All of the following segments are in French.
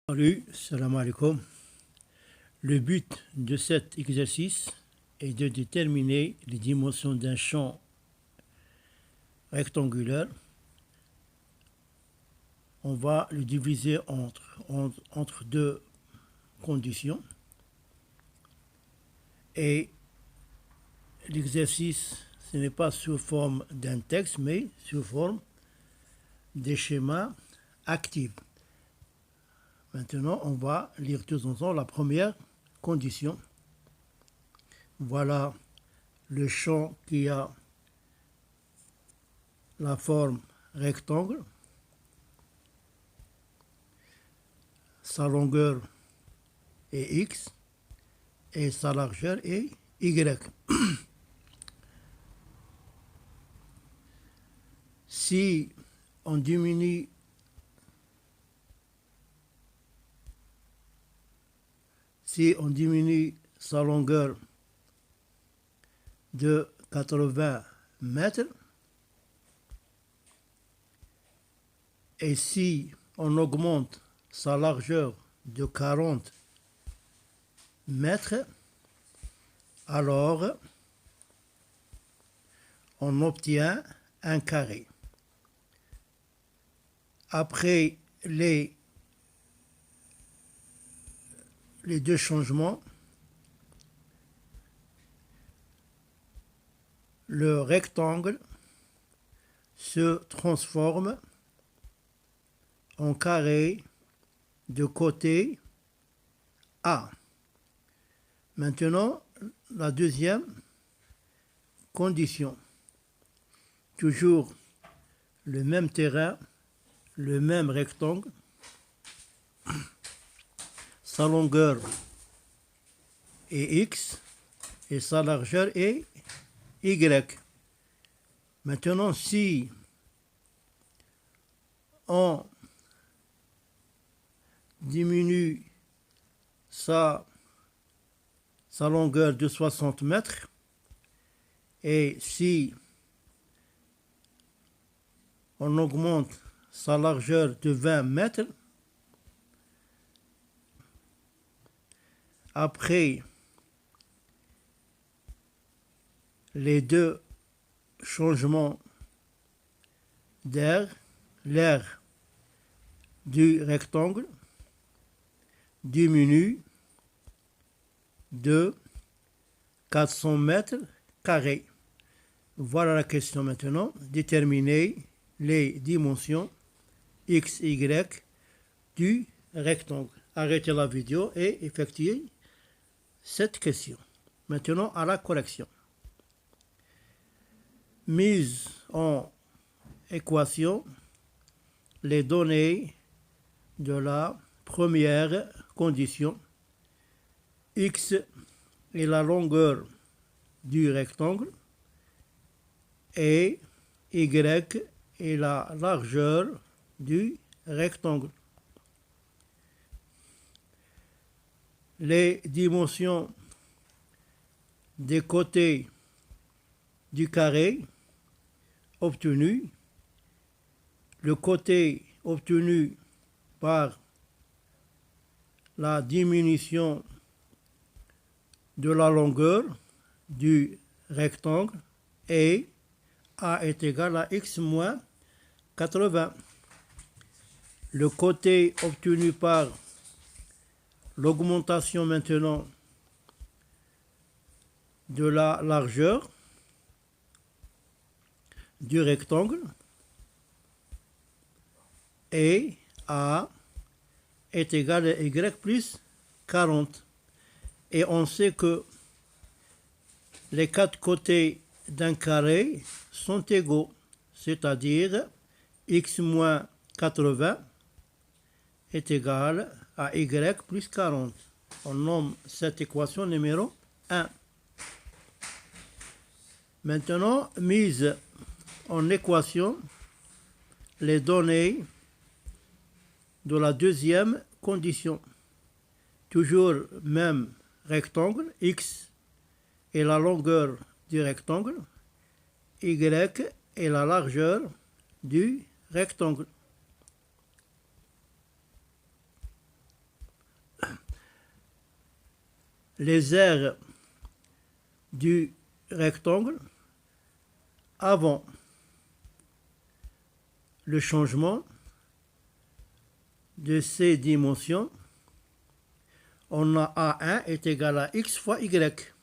Salut, salam alaikum. Le but de cet exercice est de déterminer les dimensions d'un champ rectangulaire. On va le diviser entre deux conditions. Et l'exercice, ce n'est pas sous forme d'un texte, mais sous forme des schémas actifs. Maintenant, on va lire tous ensemble la première condition. Voilà le champ qui a la forme rectangle. Sa longueur est x et sa largeur est y. Si on diminue sa longueur de 80 mètres et si on augmente sa largeur de 40 mètres, alors on obtient un carré. Après les deux changements, le rectangle se transforme en carré de côté A. Maintenant, la deuxième condition. Toujours le même terrain, le même rectangle. Sa longueur est x et sa largeur est y. Maintenant, si on diminue sa longueur de 60 mètres et si on augmente sa largeur de 20 mètres, après les deux changements d'air, l'air du rectangle diminue de 400 mètres carrés. Voilà la question maintenant. Déterminer les dimensions x, y du rectangle. Arrêtez la vidéo et effectuez cette question. Maintenant à la correction. Mise en équation les données de la première condition. X est la longueur du rectangle et y est la largeur du rectangle. Les dimensions des côtés du carré obtenues. Le côté obtenu par la diminution de la longueur du rectangle et A est égal à x moins 80. Le côté obtenu par l'augmentation maintenant de la largeur du rectangle et A est égal à y plus 40. Et on sait que les quatre côtés d'un carré sont égaux, c'est-à-dire x moins 80 est égal à y plus 40. On nomme cette équation numéro 1. Maintenant, mise en équation les données de la deuxième condition. Toujours même rectangle, x est la longueur du rectangle, y est la largeur du rectangle. les aires du rectangle avant le changement de ces dimensions. On a A1 est égal à X fois Y.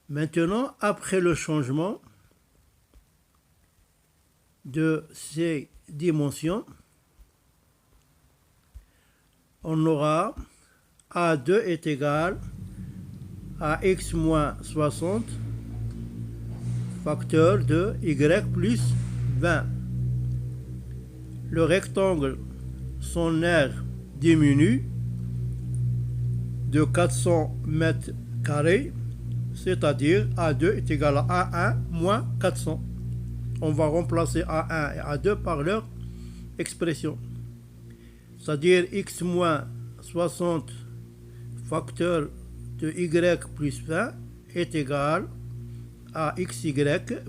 Maintenant, après le changement de ces dimensions, on aura A2 est égal à X moins 60 facteur de Y plus 20. Le rectangle, son aire diminue de 400 mètres carrés, c'est-à-dire A2 est égal à A1 moins 400. On va remplacer A1 et A2 par leur expression. C'est-à-dire X moins 60 facteur de Y plus 20 est égal à XY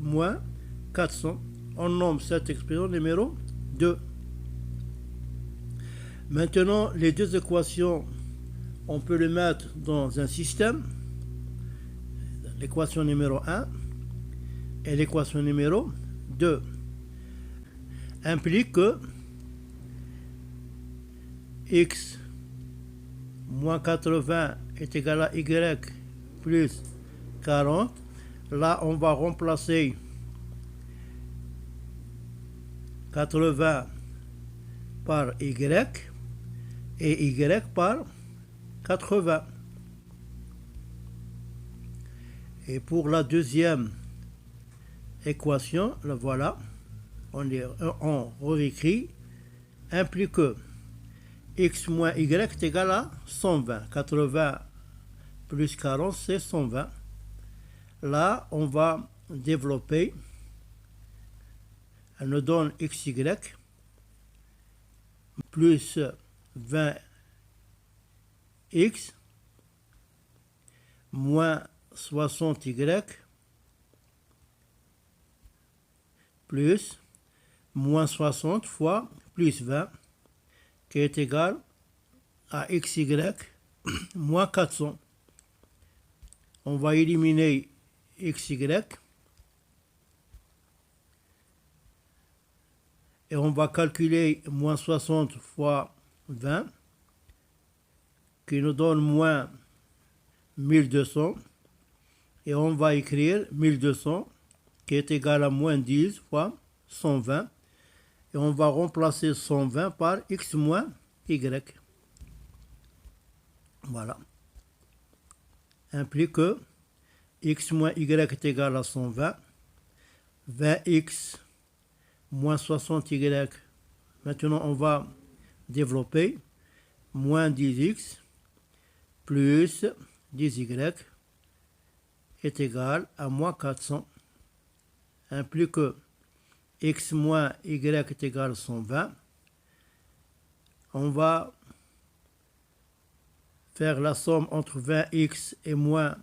moins 400. On nomme cette expression numéro 2. Maintenant, les deux équations, on peut les mettre dans un système. L'équation numéro 1 et l'équation numéro 2 impliquent que X moins 80 est égal à Y plus 40. Là, on va remplacer 80 par Y et Y par 80. Et pour la deuxième équation, la voilà, on réécrit, implique que X moins Y est égal à 120. 80 plus 40, c'est 120. Là, on va développer. Elle nous donne XY plus 20X moins 60Y plus moins 60 fois plus 20 qui est égal à XY moins 400. On va éliminer XY et on va calculer moins 60 fois 20 qui nous donne moins 1200 et on va écrire 1200 qui est égal à moins 10 fois 120 et on va remplacer 120 par X moins Y. Voilà. Implique que X moins Y est égal à 120, 20X moins 60Y. Maintenant, on va développer moins 10X plus 10Y est égal à moins 400. Implique que X moins Y est égal à 120. On va faire la somme entre 20X et moins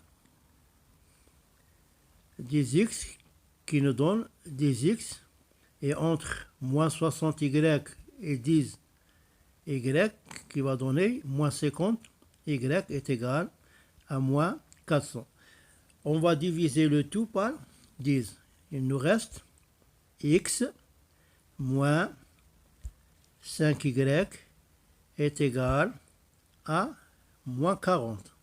10X qui nous donne 10X et entre moins 60Y et 10Y qui va donner moins 50Y est égal à moins 400. On va diviser le tout par 10. Il nous reste X moins 5Y est égal à moins 40.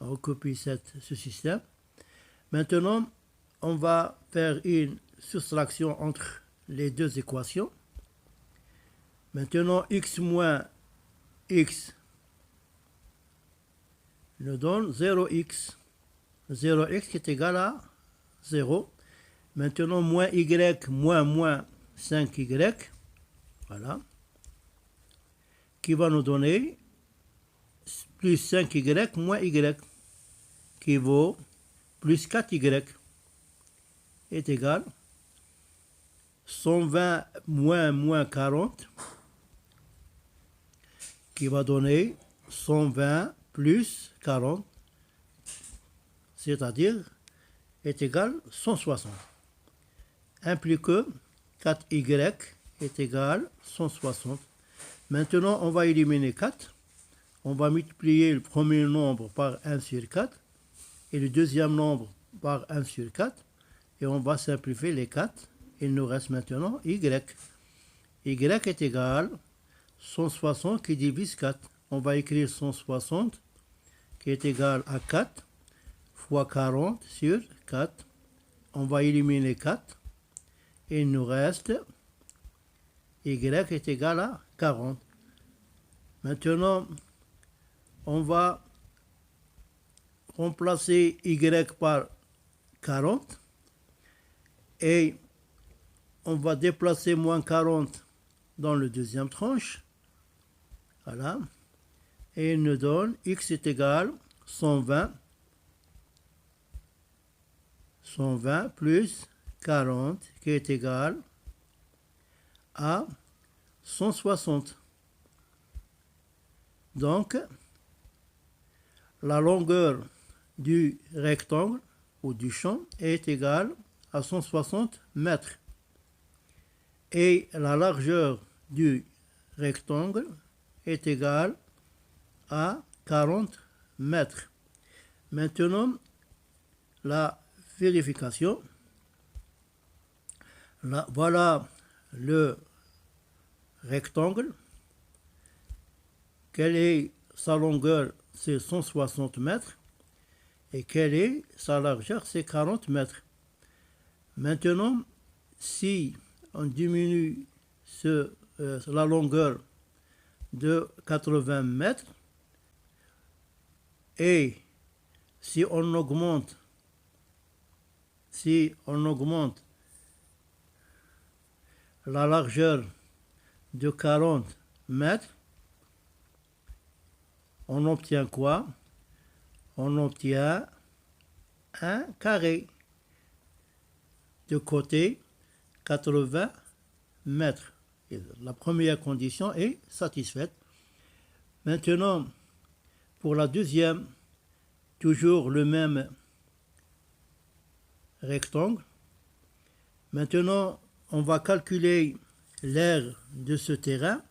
On recopie ce système. Maintenant, on va faire une soustraction entre les deux équations. Maintenant, X moins X nous donne 0X. 0X qui est égal à 0. Maintenant, moins Y moins 5Y. Voilà. Qui va nous donner plus 5Y moins Y. Qui vaut plus 4Y. Est égal 120 moins 40 qui va donner 120 plus 40 c'est-à-dire est égal 160. Implique que 4Y est égal 160. Maintenant, on va éliminer 4. on va multiplier le premier nombre par 1 sur 4 et le deuxième nombre par 1 sur 4 et on va simplifier les 4. Il nous reste maintenant y. Y est égal à 160 qui divise 4. On va écrire 160 qui est égal à 4 fois 40 sur 4. On va éliminer 4. Et il nous reste y est égal à 40. Maintenant, on va remplacer y par 40 et on va déplacer moins 40 dans le deuxième tranche. Voilà. Et il nous donne x est égal à 120. 120 plus 40 qui est égal à 160. Donc, la longueur du rectangle ou du champ est égale à 160 mètres. Et la largeur du rectangle est égale à 40 mètres. Maintenant, la vérification. Là, voilà le rectangle. Quelle est sa longueur? C'est 160 mètres. Et quelle est sa largeur? C'est 40 mètres. Maintenant, si on diminue la longueur de 80 mètres et si on augmente la largeur de 40 mètres, on obtient quoi? On obtient un carré de côté 80 mètres. Et la première condition est satisfaite. Maintenant, pour la deuxième, toujours le même rectangle. Maintenant, on va calculer l'aire de ce terrain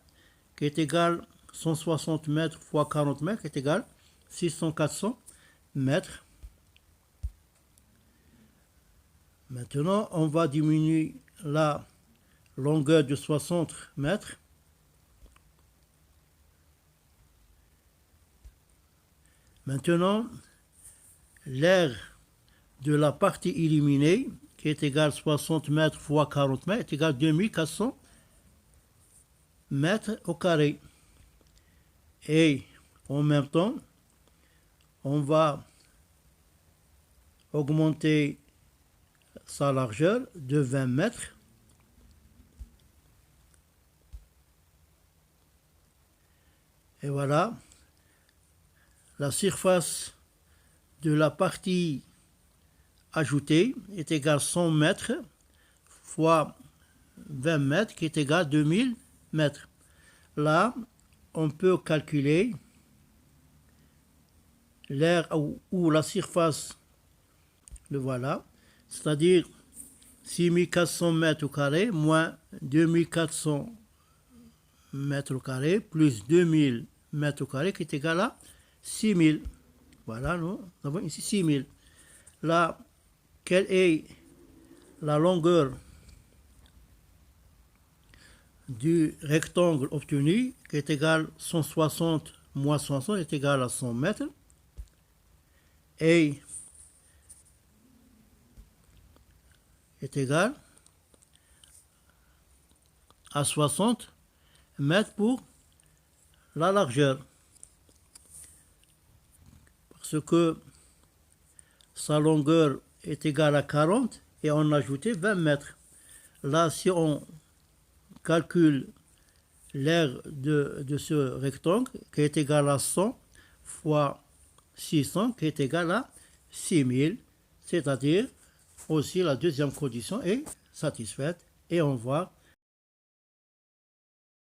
qui est égal à 160 mètres fois 40 mètres qui est égal à 400 mètres. Maintenant, on va diminuer la longueur de 60 mètres. Maintenant, l'aire de la partie éliminée, qui est égale à 60 mètres fois 40 mètres, est égale à 2400 mètres au carré. Et en même temps, on va augmenter sa largeur de 20 mètres. Et voilà, la surface de la partie ajoutée est égale à 100 mètres fois 20 mètres qui est égal à 2000 mètres. Là, on peut calculer l'aire ou la surface, le voilà, c'est-à-dire 6400 mètres au carré moins 2400 mètres au carré plus 2000 mètres au carré qui est égal à 6000. Voilà, nous avons ici 6000. Là, quelle est la longueur du rectangle obtenu qui est égal à 160 moins 160 est égal à 100 mètres et est égal à 60 mètres pour la largeur parce que sa longueur est égale à 40 et on a ajouté 20 mètres. Là, si on calcule l'aire de ce rectangle qui est égal à 100 fois 600 qui est égal à 6000, c'est-à-dire aussi la deuxième condition est satisfaite et on voit